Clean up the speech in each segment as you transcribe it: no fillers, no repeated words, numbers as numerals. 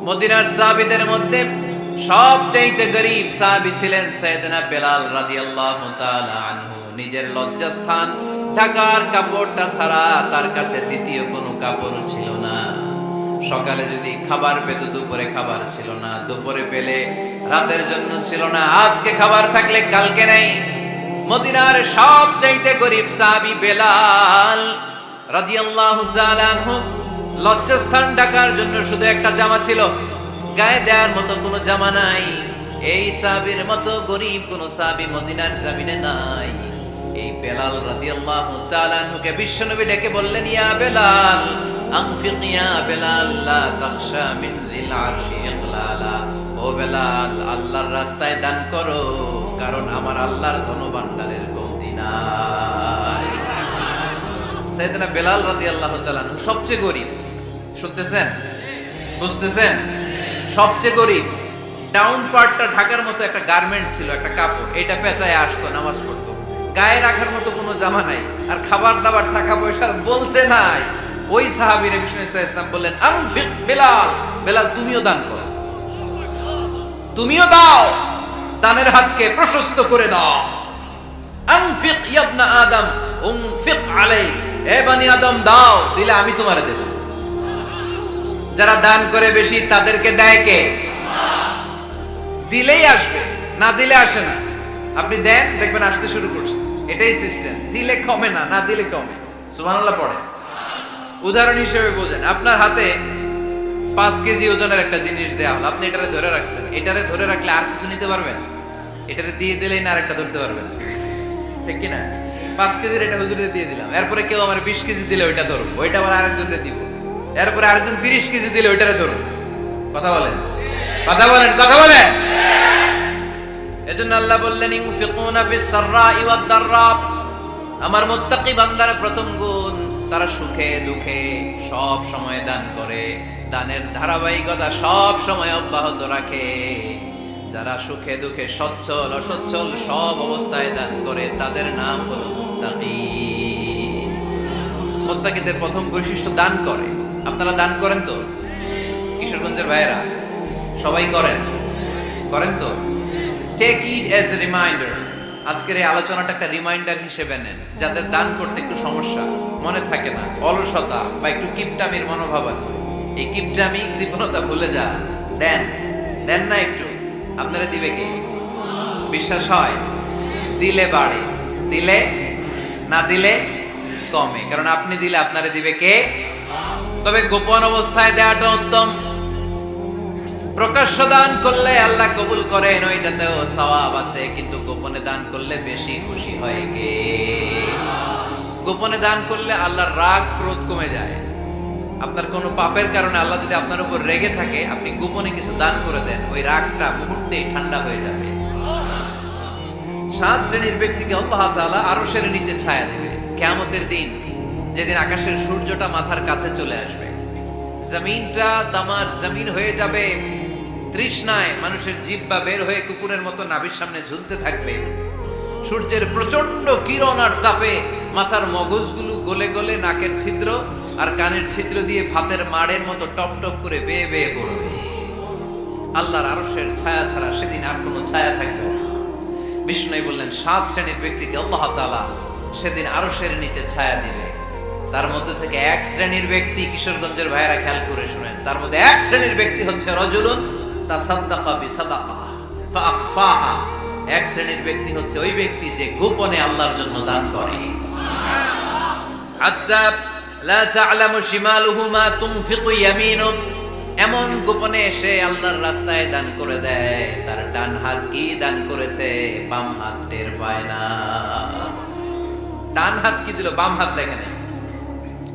মদিনার সাহাবীদের মধ্যে সবচেয়ে গরীব সাহাবী ছিলেন সাইয়েদনা বেলাল রাদিয়াল্লাহু তাআলা আনহু। নিজের লজ্জাস্থান ঢাকার কাপড়টা ছাড়া তার কাছে দ্বিতীয় কোনো কাপড় ছিল না। সকালে যদি খাবার পেত, দুপুরে খাবার ছিল না, দুপুরে পেলে রাতের জন্য ছিল না, আজকে খাবার থাকলে কালকে নেই। মদিনার সবচেয়ে গরীব সাহাবী বেলাল রাদিয়াল্লাহু তাআলা আনহু, লজ্জাস্থান ঢাকার জন্য শুধু একটা জামা ছিল, গায়ে দেওয়ার মতো কোনো জামা নাই। এই সাহাবীর মতো গরীব কোনো সাহাবী মদিনার জমিনে নাই। এই বেলাল রাদিয়াল্লাহু তাআলা আনহুকে বিশ্বনবী ডেকে বললেন, ইয়া বেলাল আনফিক ইয়া বেলাল লা তাখশা মিন যিল আরশি ইকলালা। ও বেলাল, আল্লাহর রাস্তায় দান করো, কারণ আমার আল্লাহর ধনভাণ্ডারের কমতি নাই। সাইয়েদনা বেলাল রাদিয়াল্লাহু তাআলা আনহু সবচেয়ে গরীব। শুনতেছেন? বুঝতেছেন? সবচেয়ে গরীব। ডাউন পার্টটা ঢাকার মতো একটা গার্মেন্ট ছিল, একটা কাপড়, এটা পেঁচায় আসতো, নামাজ পড়তো। গায়ে রাখার মতো কোনো জামা নাই, আর খাবার দাবার টাকা পয়সা বলতে নাই। ওই সাহাবী নবী সাল্লাল্লাহু আলাইহি ওয়াসাল্লাম বললেন, আনফিক বেলাল, বেলাল তুমিও দান করো, তুমিও দাও, দানের হাতকে প্রশস্ত করে দাও। আনফিক ইয়া ইবনা আদম উনফিক আলাই, এ বনি আদম দাও, দিলে আমি তোমারে দেব। যারা দান করে বেশি তাদেরকে দেয় কে? দিলেই আসবে, না দিলে আসে না। আপনি দেন, দেখবেন আসতে শুরু করছে। এটাই সিস্টেম। দিলে কমে না, না দিলে কমে। সুবহানাল্লাহ পড়ে। উদাহরণ হিসেবে বোঝেন, আপনার হাতে 5 কেজি ওজনের একটা জিনিস দেয়া হলো, আপনি এটারে ধরে রাখছেন। এটারে ধরে রাখলে আর কিছু নিতে পারবেন? এটারে দিয়ে দিলেই না আরেকটা ধরতে পারবেন, ঠিক কি না? 5 কেজির এটা হুজুরে দিয়ে দিলাম, এরপরে কেউ আমার 20 কেজি দিলে ওইটা ধরবো, ওইটা আবার আরেকজনকে দিব, এরপরে আরেকজন 30 কেজি দিলে ওইটারে ধরবো। কথা বলেন, কথা বলেন, কথা বলেন। এজন্য আল্লাহ বললেন, ইনফিকুনা ফিস সাররাই ওয়াদ দাররা। আমার মুত্তাকি বান্দারা প্রথম গুণ, তারা সুখে দুঃখে সব সময় দান করে, দানের ধারাবাহিকতা সব সময় অব্যাহত রাখে। যারা সুখে দুঃখে সচ্ছল অসচ্ছল সব অবস্থায় দান করে, তাদের নাম হলো মুত্তাকি। মুত্তাকিদের প্রথম বৈশিষ্ট্য দান করে। আপনারা দান করেন তো? কিশোরগঞ্জের ভাইয়েরা সবাই করেন? করেন তো? Take it as a reminder. আজকের এই আলোচনাটা একটা রিমাইন্ডার হিসেবে নেন। যাদের দান করতে একটু সমস্যা, মনে থাকে না, অলসতা বা একটু কিপটামির মনোভাব আছে, এই কিপটামি কৃপণতা ভুলে যা, দেন। দেন না একটু, আপনারা দিবে কে? বিশ্বাস হয়? দিলে বাড়ে, দিলে না দিলে কমে। কারণ আপনি দিলে আপনারে দিবে কে? তবে গোপন অবস্থায় দেওয়াটা উত্তম। প্রকাশ্য দান করলে আল্লাহ কবুল করেন, ওইটাতেও সওয়াব আছে, কিন্তু গোপনে দান করলে বেশি খুশি হয় কে? গোপনে দান করলে আল্লাহর রাগ ক্রোধ কমে যায়। আপনার কোনো পাপের কারণে আল্লাহ যদি আপনার উপর রেগে থাকে, আপনি গোপনে কিছু দান করে দেন, ওই রাগটা মুহূর্তেই ঠান্ডা হয়ে যাবে। 7 শ্রেণীর ব্যক্তিকে আল্লাহ তাআলা আরশের নিচে ছায়া দিবে কিয়ামতের দিন, যেদিন আকাশের সূর্যটা মাথার কাছে চলে আসবে, জমিনটা তামার জমিন হয়ে যাবে, তৃষ্ণায় মানুষের জিহ্বা বের হয়ে কুকুরের মতো নাভির সামনে ঝুলতে থাকবে। সূর্যের প্রচন্ড কিরণ আর তাপে মাথার মগজগুলো গলে গলে নাকের ছিদ্র আর কানের ছিদ্র দিয়ে ভাতের মাড়ের মতো টপ টপ করে বেয়ে বেয়ে পড়বে। আল্লাহর আরশের ছায়া ছাড়া সেদিন আর কোনো ছায়া থাকবে না। বিষ্ণু বললেন, 7 শ্রেণীর ব্যক্তিকে আল্লাহ তাআলা সেদিন আরশের নিচে ছায়া দিবে। তার মধ্যে থেকে 1 শ্রেণীর ব্যক্তি, কিশোরগঞ্জের ভাইয়েরা খেয়াল করে শুনেন, তার মধ্যে 1 শ্রেণীর ব্যক্তি হচ্ছে রাজুলুন তাসাদ্দাকা বিসাদাকা ফাআখফাহা। 1 শ্রেণীর ব্যক্তি হচ্ছে ওই ব্যক্তি যে গোপনে আল্লাহর জন্য দান করে। হাত্তা লা তা'লামু শিমালুহু মা তুনফিকু ইয়ামিনু। এমন গোপনে এসে আল্লাহর রাস্তায় দান করে দেয়, তার ডান হাত কি দান করেছে বাম হাত টের পায় না। ডান হাত কি দিল, বাম হাত দেখে নাই।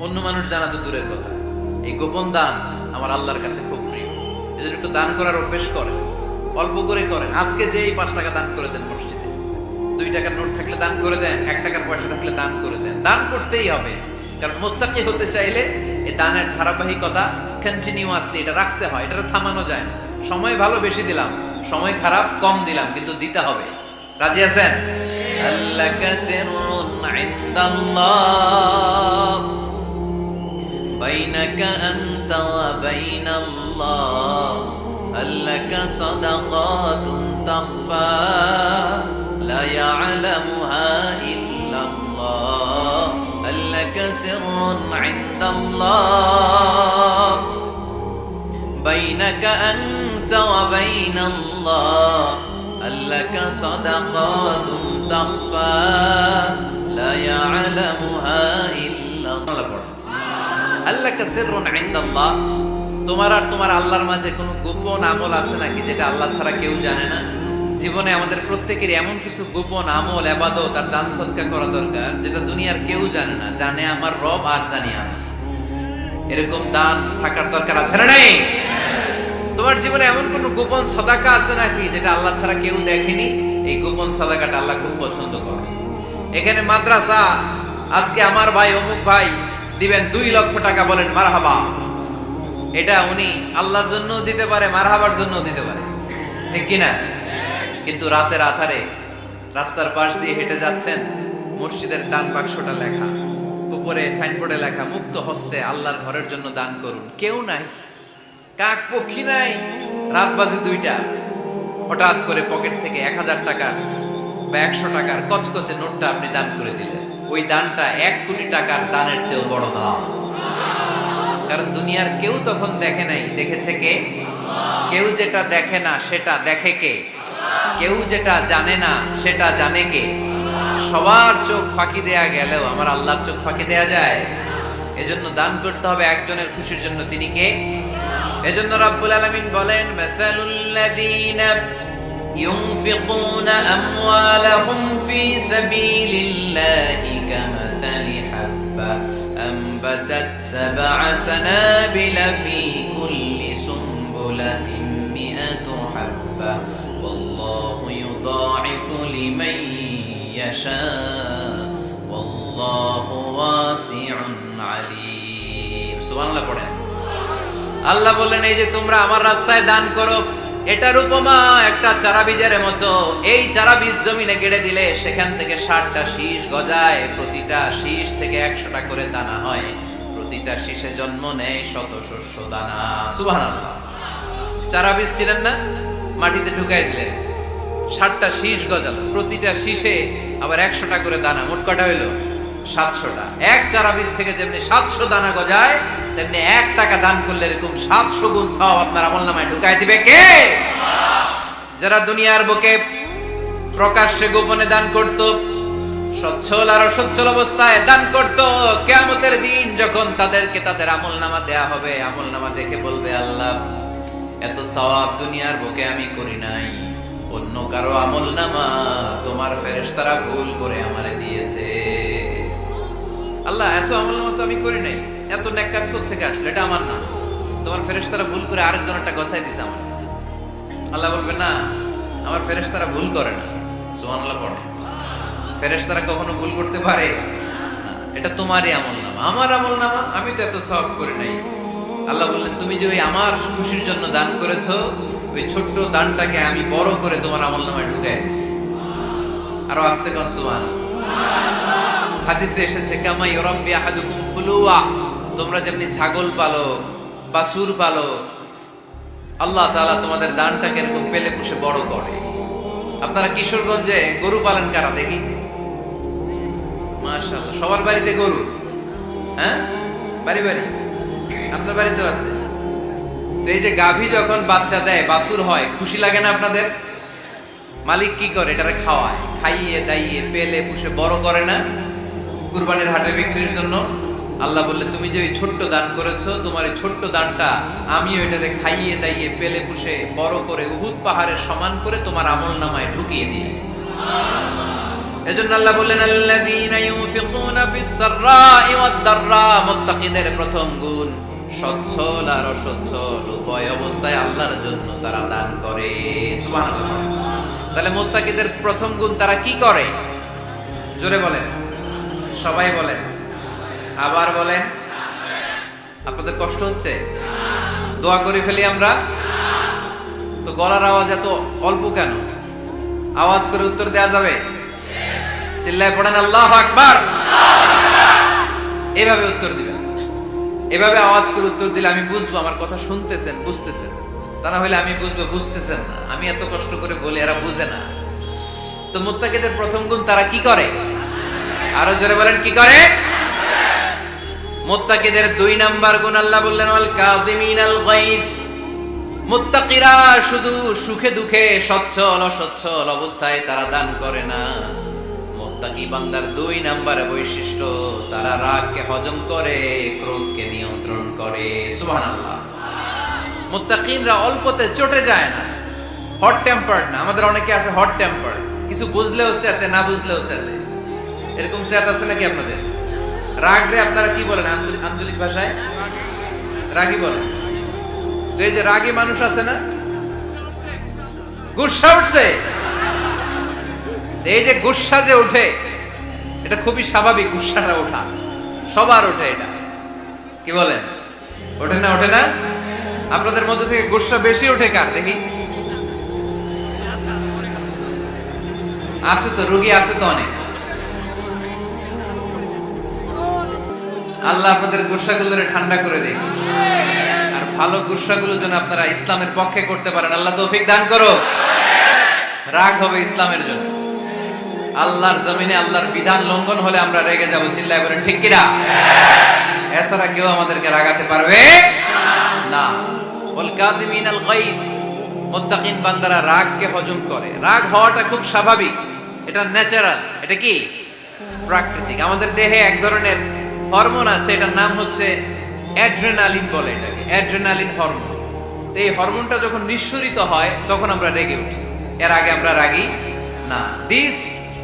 অন্য মানুষ জানা তো দূরের কথা, এই গোপন দান আমার আল্লাহর কাছে খুব প্রিয়। এজন্য একটু দান করার অভ্যেস করেন, অল্প করে করেন। আজকে যে এই 5 টাকা দান করে দেন মসজিদে, 2 টাকার নোট থাকলে দান করে দেন, 1 টাকার পয়সা থাকলে দান করে দেন। দান করতেই হবে, কারণ মুত্তাকি হতে চাইলে এই দানের ধারাবাহিকতা কন্টিনিউয়াসলি এটা রাখতে হয়, এটা থামানো যায় না। সময় ভালো বেশি দিলাম, সময় খারাপ কম দিলাম, কিন্তু দিতে হবে। রাজি আছেন? আল্লাকা সিররুন ইনদাল্লাহ বাইনাকা আনতা ওয়া বাইনাল্লাহ আল্লাকা সাদাকাতুন তাখফা লা ইয়ালামুহা ইল্লাল্লাহ আল্লাকা সিররুন ইনদাল্লাহ বাইনাকা আনতা ওয়া বাইনাল্লাহ আল্লাকা সাদাকাতুন তাখফা লা ইয়ালামুহা ইল্লাল্লাহ। আল্লাকা সিররুন ইনদাল্লাহ, তোমার আর তোমার আল্লাহর মাঝে কোনো গোপন আমল আছে নাকি যেটা আল্লাহ ছাড়া কেউ জানে না? জীবনে আমাদের প্রত্যেকেরই এমন কিছু গোপন আমল, ইবাদত আর দান সদকা করা দরকার যেটা দুনিয়ার কেউ জানে না, জানে আমার রব আর জানি আমি। এরকম দান থাকার দরকার আছে না নাই? তোমার জীবনে এমন কোন গোপন সাদাকা আছে নাকি যেটা আল্লাহ ছাড়া কেউ দেখেনি? এই গোপন সাদাকাটা আল্লাহ খুব পছন্দ করে। এখানে মাদ্রাসা, আজকে আমার ভাই অমুক ভাই দিবেন 2 লক্ষ টাকা, বলেন মারহাবা। এটা উনি আল্লাহর জন্য দিতে পারে, মারহাবার জন্য দিতে পারে, ঠিক কিনা? কিন্তু রাতের আধারে রাস্তার পাশ দিয়ে হেঁটে যাচ্ছেন, মসজিদের দান বাক্সটা লেখা, উপরে সাইনবোর্ডে লেখা মুক্ত হস্তে আল্লাহর ঘরের জন্য দান করুন। কেউ নাই, কাক পক্ষী নাই, রাত বাজে 2টা, হঠাৎ করে পকেট থেকে 1000 টাকার বা 100 টাকার কচকচে নোটটা আপনি দান করে দিলেন। ওই দানটা 1 কোটি টাকার দানের চেয়েও বড় দান। কারণ দুনিয়ার কেউ তখন দেখে নাই, দেখেছে কে? কেউ যেটা দেখে না সেটা দেখে কে? কেউ যেটা জানে না সেটা জানে কে? সবার চোখ ফাঁকি দেয়া গেলেও আমার আল্লাহর চোখ ফাঁকি দেয়া যায়? এজন্য দান করতে হবে একজনের খুশির জন্য, তিনি কে? এজন্য রাব্বুল আলামিন বলেন, মাসালুল লাযীনা ইউনফিকুনা আমওয়ালাহুম ফি সাবিলিল্লাহি কামাসালি হাব্বা أنبتت 7 سنابل في كل سنبلة 100 حبة والله يضاعف لمن يشاء والله واسع عليم। সুবহানাল্লাহ পড়েন। আল্লাহ বললেন, এই যে তোমরা আমার রাস্তায় দান করো, এটার উপমা একটা চারা বীজের মতো। এই চারা বীজ জমিনে গেড়ে দিলে সেখান থেকে 60টা শীষ গজায়, প্রতিটা শীষ থেকে 100টা করে দানা হয়, প্রতিটা শীষে জন্ম নেয় শত শস্য দানা। সুবহানাল্লাহ। চারা বীজ ছিলেন না, মাটিতে ঢুকাই দিলেন, 60টা শীষ গজালো, প্রতিটা শীষে আবার 100টা করে দানা, মোট কটা হইলো? 700টা। এক চারা বীজ থেকে যেমনি 700 দানা গজায়, তেমনি 1 টাকা দান করলে এরকম 700 গুণ সওয়াব আপনার আমলনামায় ঢুকাই দিবে কে? যারা দুনিয়ার বুকে প্রকাশ্যে গোপনে দান করত, সচ্ছল আর অসচ্ছল অবস্থায় দান করত, কিয়ামতের দিন যখন তাদেরকে তাদের আমলনামা দেয়া হবে, আমলনামা দেখে বলবে, আল্লাহ এত সওয়াব দুনিয়ার বুকে আমি করি নাই, অন্য কারো আমলনামা তোমার ফেরেশতারা ভুল করে আমারে দিয়েছে। আল্লাহ এত আমলনামা তো আমি করি নাই, এত নেক কাজ কোত্থেকে আসলো? এটা আমার না, তোমার ফেরেশতারা ভুল করে আরেকজনেরটা গছাই দিছে আমার। আল্লাহ বলবে, না, আমার ফেরেশতারা ভুল করে না। সুবহানাল্লাহ পড়ে। ফেরেশতারা কখনো ভুল করতে পারে? এটা তোমারই আমলনামা, আমার আমলনামা, আমি তো এত সওয়াব করি নাই। আল্লাহ বললেন, তুমি যে ওই আমার খুশির জন্য দান করেছো, ওই ছোট্ট দানটাকে আমি বড় করে তোমার আমলনামায় ঢুকাই দিছি। আরো আস্তে কোন সুবহানাল্লাহ। হাদিসে এসেছে, কামা ইউরাব্বি আহাদুকুম ফুলুয়া, তোমরা যেমনি ছাগল পালো, বাছুর পালো, আল্লাহ তাআলা তোমাদের দানটাকে এরকম পেলে পুষে বড় করে। আপনারা কিশোরগঞ্জে গরু পালন কারা দেখি? মাশাআল্লাহ, সবার বাড়িতে গরু। হ্যাঁ, বাড়ি বাড়ি আপনার বাড়িতেও আছে। তো এই যে গাভী যখন বাচ্চা দেয়, বাছুর হয়, খুশি লাগে না আপনাদের? মালিক কি করে? এটারে খাওয়ায়, খাইয়ে দাইয়ে পেলে পুষে বড় করে না? কুরবানির হাটে বিক্রির জন্য। আল্লাহ বললে, তুমি যে ওই ছোট্ট দান করেছো, তোমার এই ছোট্ট দানটা আমি ওইটারে খাইয়ে দাইয়ে পেলে পুষে বড় করে উহুদ পাহাড়ের সমান করে তোমার আমলনামায় ঢুকিয়ে দিয়েছি। এজন্য আল্লাহ বললেন, আল্লাযীনা ইউনফিকুনা ফিস সাররাই ওয়াদ দাররা, মুত্তাকিদের প্রথম গুণ সচ্ছল আর অসচ্ছল উভয় অবস্থায় আল্লাহর জন্য তারা দান করে। সুবহানাল্লাহ। তাহলে মুত্তাকিদের প্রথম গুণ, তারা কি করে? জোরে বলেন, সবাই বলেন, আবার বলেন। আপনাদের কষ্ট হচ্ছে? দোয়া করে ফেলি আমরা তো। গলার আওয়াজ এত অল্প কেন? আওয়াজ করে উত্তর দেয়া যাবে? চিল্লায় পড়েন আল্লাহু আকবার। এভাবে উত্তর দিবেন, এভাবে আওয়াজ করে উত্তর দিলে আমি বুঝবো আমার কথা শুনতেছেন, বুঝতেছেন। তা না হলে আমি বুঝবো, বুঝতেছেন না, আমি এত কষ্ট করে বলি এরা বুঝে না। তো মুত্তাকিদের প্রথম গুণ, তারা কি করে? আরো জোরে বলেন, কি করে? মুত্তাকিদের 2 নাম্বার গুণ আল্লাহ বললেন ওয়াল কাযিমিনাল গায়জ। মুত্তাকিরা শুধু সুখে দুঃখে সচ্ছল অসচ্ছল অবস্থায় তারা দান করে না। মুত্তাকি বান্দার 2 নাম্বার বৈশিষ্ট্য, তারা রাগকে হজম করে, ক্রোধকে নিয়ন্ত্রণ করে। সুবহানাল্লাহ। মুত্তাকিনরা অল্পতে চটে যায় না, হট টেম্পার্ড না। আমাদের অনেকে আছে হট টেম্পার্ড, কিছু বুঝলেও চেতে, না বুঝলেও চেতে। এরকম চেত আছে নাকি আপনাদের? রাগ রে আপনারা কি বলেন আঞ্চলিক ভাষায়? রাগী বলেন। তো এই যে রাগী মানুষ আছে না, গুসা উঠছে, এই যে গুসা যে উঠে, এটা খুবই স্বাভাবিক। গুসাটা ওঠা সবার ওঠে, এটা কি বলেন? ওঠে না? ওঠে না? আপনাদের মধ্যে থেকে গুসা বেশি ওঠে কার দেখি? আছে তো, রোগী আছে তো অনেক। আল্লাহ আপনাদের গুসাগুলোরে ঠান্ডা করে দেয়, আর ভালো গুসাগুলো যেন আপনারা ইসলামের পক্ষে করতে পারেন। আল্লাহ তৌফিক দান করো। রাগ হবে ইসলামের জন্য। আল্লাহর জমিনে আল্লাহর বিধান লঙ্ঘন হলে আমরা রেগে যাব। চিল্লায় বলেন ঠিক কিনা? এছাড়া কেউ আমাদেরকে রাগাতে পারবে না। ওয়াল কাযিমিনাল গায়জ। মুত্তাকিন বান্দারা রাগকে হজম করে। রাগ হওয়াটা খুব স্বাভাবিক, এটা ন্যাচারাল। এটা কি? প্রাকৃতিক। আমাদের দেহে এক ধরনের হরমোন আছে, এটার নাম হচ্ছে অ্যাড্রেনালিন বলে এটাকে, অ্যাড্রেনালিন হরমোন। তো এই হরমোনটা যখন নিঃসরিত হয় তখন আমরা রেগে উঠি, এর আগে আমরা রাগি না। This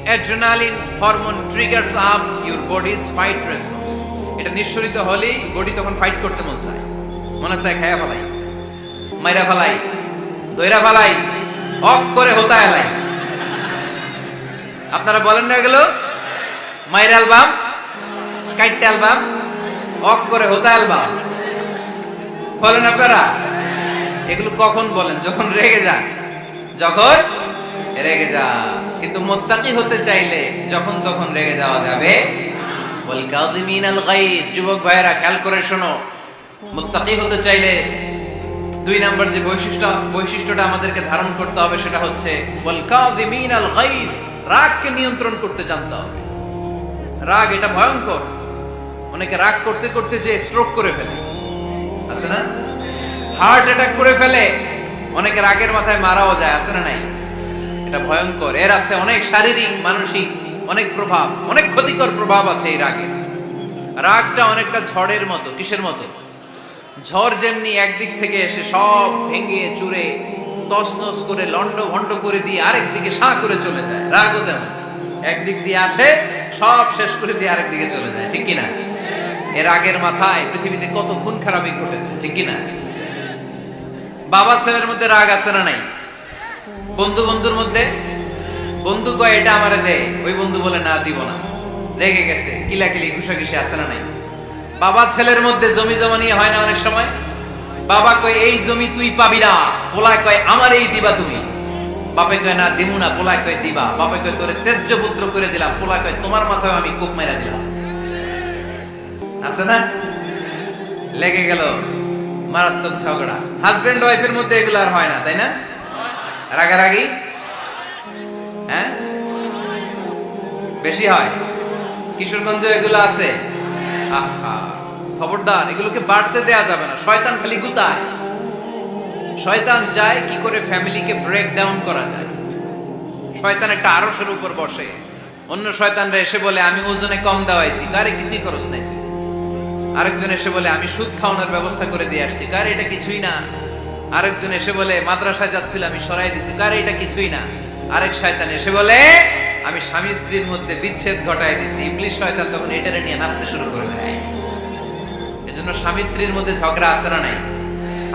adrenaline hormone triggers up your bodies fight response. এটা নিঃসরিত হলেই বডি তখন ফাইট করতে মন চায়, মনে চায় খায়া ফেলাই, মাইরা ফেলাই, দইরা ফেলাই, অক করে হোতা এলাই। আপনারা বলেন না এগুলো? মাইরা অ্যালবাম, কাইটটা অ্যালবাম, অক করে হোতা অ্যালবাম বলেন আপনারা? এগুলো কখন বলেন? যখন রেগে যান। যখন রেগে যান। কিন্তু মুত্তাকি হতে চাইলে যখন তখন রেগে যাওয়া যাবে। ওয়াল কাযিমিনাল গায়জ। যুবক ভাইরা খেয়াল করে শোনো, মুত্তাকি হতে চাইলে 2 নাম্বার যে বৈশিষ্ট্যটা আমাদেরকে ধারণ করতে হবে সেটা হচ্ছে ওয়াল কাযিমিনাল গায়জ। রাগকে নিয়ন্ত্রণ করতে জানতে হবে। রাগ এটা ভয়ঙ্কর। অনেকে রাগ করতে করতে যে স্ট্রোক করে ফেলে, আছে না? হার্ট অ্যাটাক করে ফেলে। অনেকে রাগের মাথায় মারাও যায়, আছে না নাই? এটা ভয়ঙ্কর। এর আছে অনেক শারীরিক মানসিক অনেক প্রভাব, অনেক ক্ষতিকর প্রভাব আছে এই রাগের। রাগটা অনেকটা ঝড়ের মতো। কিসের মতো? ঝড় যেমনি একদিক থেকে এসে সব ভেঙে চুরে তছনছ করে লন্ড ভন্ড করে দিয়ে আরেক দিকে সাঁ করে চলে যায়, রাগও তেমন একদিক দিয়ে আসে সব শেষ করে দিয়ে আরেক দিকে চলে যায়, ঠিক কিনা? এর আগের মাথায় পৃথিবীতে কত খুন খারাপি ঘটেছে, ঠিক কিনা? বাবা ছেলের মধ্যে রাগ আছে না নাই? বন্ধু বন্ধুর মধ্যে, বন্ধু কয় এটা আমারে দে, ওই বন্ধু বলে না দিব না, রেগে গেছে, কিলাকিলি ঘুষাঘুষি আছে না নাই? বাবা ছেলের মধ্যে জমি জমা নিয়ে হয় না অনেক সময়? বাবা কয় এই জমি তুই পাবি না, পোলায় কয় আমার এই দিবা তুমি। বাপে কয় না দিমু না, পোলায় কয় দিবা। বাপে কয় তোরে তেজ্য পুত্র করে দিলাম, পোলায় কয় তোমার মাথায় আমি কূপ মেরা দিলাম। আছে না? লেগে গেল, মারাত্মক ঝগড়া। হাজবেন্ড ওয়াইফের মধ্যে এগুলো আর হয় না, তাই না? রাগারাগি হ্যাঁ বেশি হয়। কিশোরগঞ্জে এগুলো আছে। আহা, খবরদার, এগুলোকে বাড়তে দেয়া যাবে না। শয়তান খালি গুতায়। শয়তান চায় কি করে ফ্যামিলিকে ব্রেক ডাউন করা যায়। শয়তান একটা আরশের উপর বসে, অন্য শয়তানরা এসে বলে আমি ওজনে কম দেওয়াইছি, কারে কিছুই করস নাই। আরেকজন এসে বলে আমি সুদ খাওয়ানোর ব্যবস্থা করে দিয়ে আসছি, কারে এটা কিছুই না। আরেকজন এসে বলে মাদ্রাসায় যাচ্ছিল আমি সরাই দিছি, কারে এটা কিছুই না। আরেক শয়তান এসে বলে আমি স্বামী স্ত্রীর মধ্যে বিচ্ছেদ ঘটায় দিছি। ইবলিশ শয়তান তখন এটারে নিয়ে নাচতে শুরু করে দেয়। এজন্য স্বামী স্ত্রীর মধ্যে ঝগড়া আছে না নাই?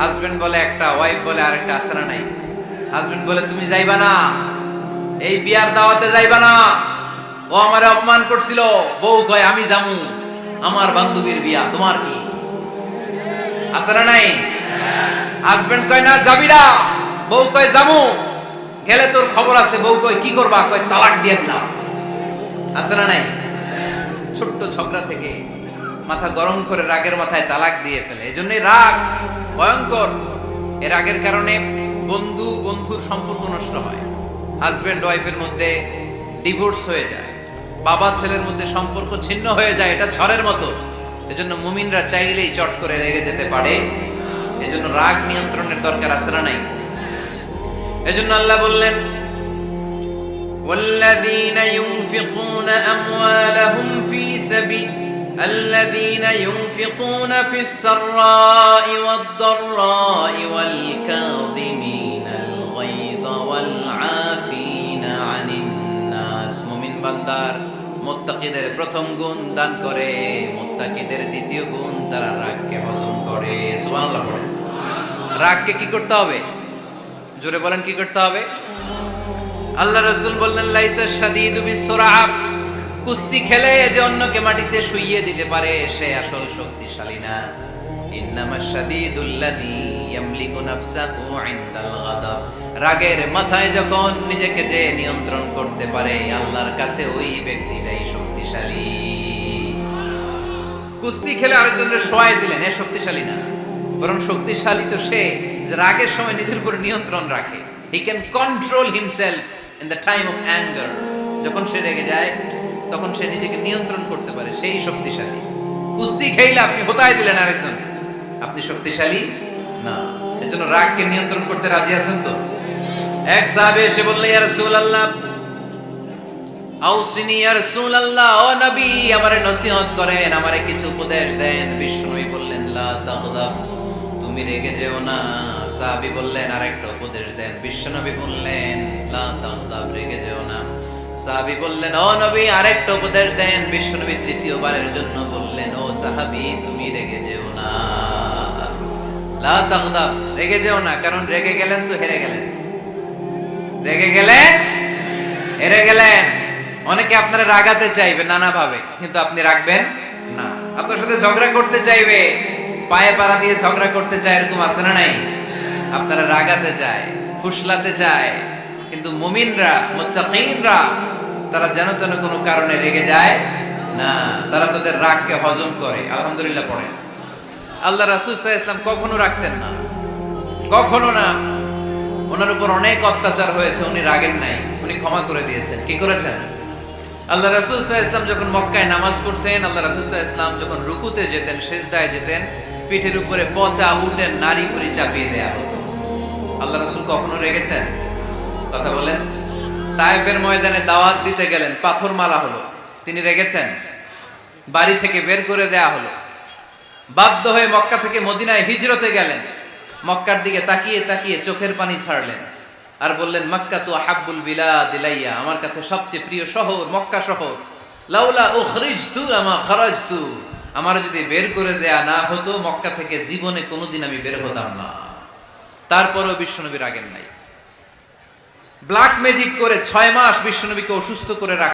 হাজবেন্ড বলে একটা, ওয়াইফ বলে আরেকটা, আছে না নাই? হাজবেন্ড বলে তুমি যাইবা না, এই বিয়ার দাওয়াতে যাইবা না, ও আমারে অপমান করছিল। বউ কয় আমি যামু, আমার বান্ধবীর বিয়া, তোমার কি? আছে না নাই? হাজবেন্ড কয় না যাবি না, বউ কয় যামু, গেলে তোর খবর আছে। বউ কয় কি করবা? কয় তালাক দিয়ে দিলাম। আছে না নাই? ছোট্ট ঝগড়া থেকে মাথা গরম করে রাগের মাথায় তালাক দিয়ে ফেলে। এজন্যই রাগ ভয়ঙ্কর। এর আগের কারণে বন্ধু বন্ধুর সম্পর্ক নষ্ট হয়, হাজবেন্ড ওয়াইফের মধ্যে ডিভোর্স হয়ে যায়, বাবা ছেলের মধ্যে সম্পর্ক ছিন্ন হয়ে যায়, এটা ঝড়ের মতো। এজন্য মুমিনরা চাইলেই চট করে রেগে যেতে পারে। এজন্য রাগ নিয়ন্ত্রণের দরকার আছে না নাই? এজন্য আল্লাহ বললেন, والذين ينفقون أموالهم في سبيل الذين ينفقون في السراء والضراء والكاظمين الغيظ والعافين عن الناس। মুমিন বান্দার মুত্তাকিদের প্রথম গুণ দান করে, মুত্তাকিদের দ্বিতীয় গুণ তারা রাগকে হজম করে। সুবহানাল্লাহ পড়ে। রাগকে কি করতে হবে? জোরে বলেন, কি করতে হবে? আল্লাহ রাসূল বললেন, লাইসা শাদীদু বিসসুরআ, কুস্তি খেলে যে অন্যকে মাটিতে শুইয়ে দিতে পারে সে আসল শক্তিশালী না। ইন্নামাশ শাদীদুল্লাযী ইয়ামলিকু নাফসাহু ইনদাল গাদাব, রাগের মাথায় যখন নিজেকে যে নিয়ন্ত্রণ করতে পারে আল্লাহর কাছে ওই ব্যক্তিটাই শক্তিশালী। কুস্তি খেলে আরেকজনের শোয়াই দিলেন, এ শক্তিশালী না, বরং শক্তিশালী তো সে যে রাগের সময় নিজের উপর নিয়ন্ত্রণ রাখে। He can control himself in the time of anger. যখন সে রেগে যায় তখন সে নিজেকে নিয়ন্ত্রণ করতে পারে, সেই শক্তিশালী। কুস্তি খেলে আপনি হোতায় দিলেন আরেকজন, আপনি শক্তিশালী না। এজন্য রাগকে নিয়ন্ত্রণ করতে রাজি আছেন তো? এক সাহাবী এসে বললেন, ইয়া রাসূলুল্লাহ আউসিনি, ইয়া রাসূলুল্লাহ, ও নবী আমারে নসিহত করেন, আমারে কিছু উপদেশ দেন। বিষ্ণুই বললেন, লা তাগদাব, তুমি রেগে যেও না। সাহাবী বললেন, আরেকটা উপদেশ দেন। বিশ্বনবী বললেন, লা তাগদাব, রেগে যেও না। সাহাবী বললেন, ও নবী আরেকটা উপদেশ দেন। বিশ্বনবী তৃতীয়বারের জন্য বললেন, ও সাহাবী তুমি রেগে যেও না, লা তাগদাব, রেগে যেও না। কারণ রেগে গেলেন তো হেরে গেলেন, রেগে গেলেন হেরে গেলেন। অনেকে আপনারা রাগাতে চাইবে নানা ভাবে, কিন্তু আপনি রাখবেন না। আপনার সাথে ঝগড়া করতে চাইবে, পায়ে পাড়া দিয়ে ঝগড়া করতে চায়, এরকম আছে না নাই? আপনারা রাগাতে চায়, ফুসলাতে চায়, কিন্তু মুমিনরা, মুত্তাকিনরা তারা যেন তেন কোনো কারণে রেগে যায় না, তারা তাদের রাগকে হজম করে। আলহামদুলিল্লাহ পড়ে। আল্লাহ রাসূল সাল্লাল্লাহু আলাইহি ওয়াসাল্লাম কখনো রাখতেন না, কখনো না। ওনার উপর অনেক অত্যাচার হয়েছে, উনি রাগেন নাই, উনি ক্ষমা করে দিয়েছেন। কি করেছেন? আল্লাহ রাসূল সাল্লাল্লাহু আলাইহি ওয়াসাল্লাম যখন মক্কায় নামাজ পড়তেন, আল্লাহ রাসূল সাল্লাল্লাহু আলাইহি ওয়াসাল্লাম যখন রুকুতে যেতেন, সিজদায় যেতেন, পিঠের উপরে পচা উটের নাড়ি ভুঁড়ি চাপিয়ে দেয়া হতো। আল্লাহ রাসূল কখনো রেগেছেন? কথা বলেন। তায়েফের ময়দানে দাওয়াত দিতে গেলেন, পাথর মারা হলো, তিনি রেগেছেন? বাড়ি থেকে বের করে দেয়া হলো, বাধ্য হয়ে মক্কা থেকে মদিনায় হিজরতে গেলেন। মক্কার দিকে তাকিয়ে তাকিয়ে চোখের পানি ছাড়লেন আর বললেন, মক্কা তু আহাব্বুল বিলাদ ইলাইয়া, আমার কাছে সবচেয়ে প্রিয় শহর মক্কা শহর। লাউলা উখরিজতু আমা খারাজতু, আমার যদি বের করে দেয়া না হতো মক্কা থেকে জীবনে কোনোদিন আমি বের হতাম না। তারপরেও বিশ্বনবী রাগেন নাই। ব্ল্যাক ম্যাজিক করে 6 মাস বিশ্বনবীকে অসুস্থ করে রাখা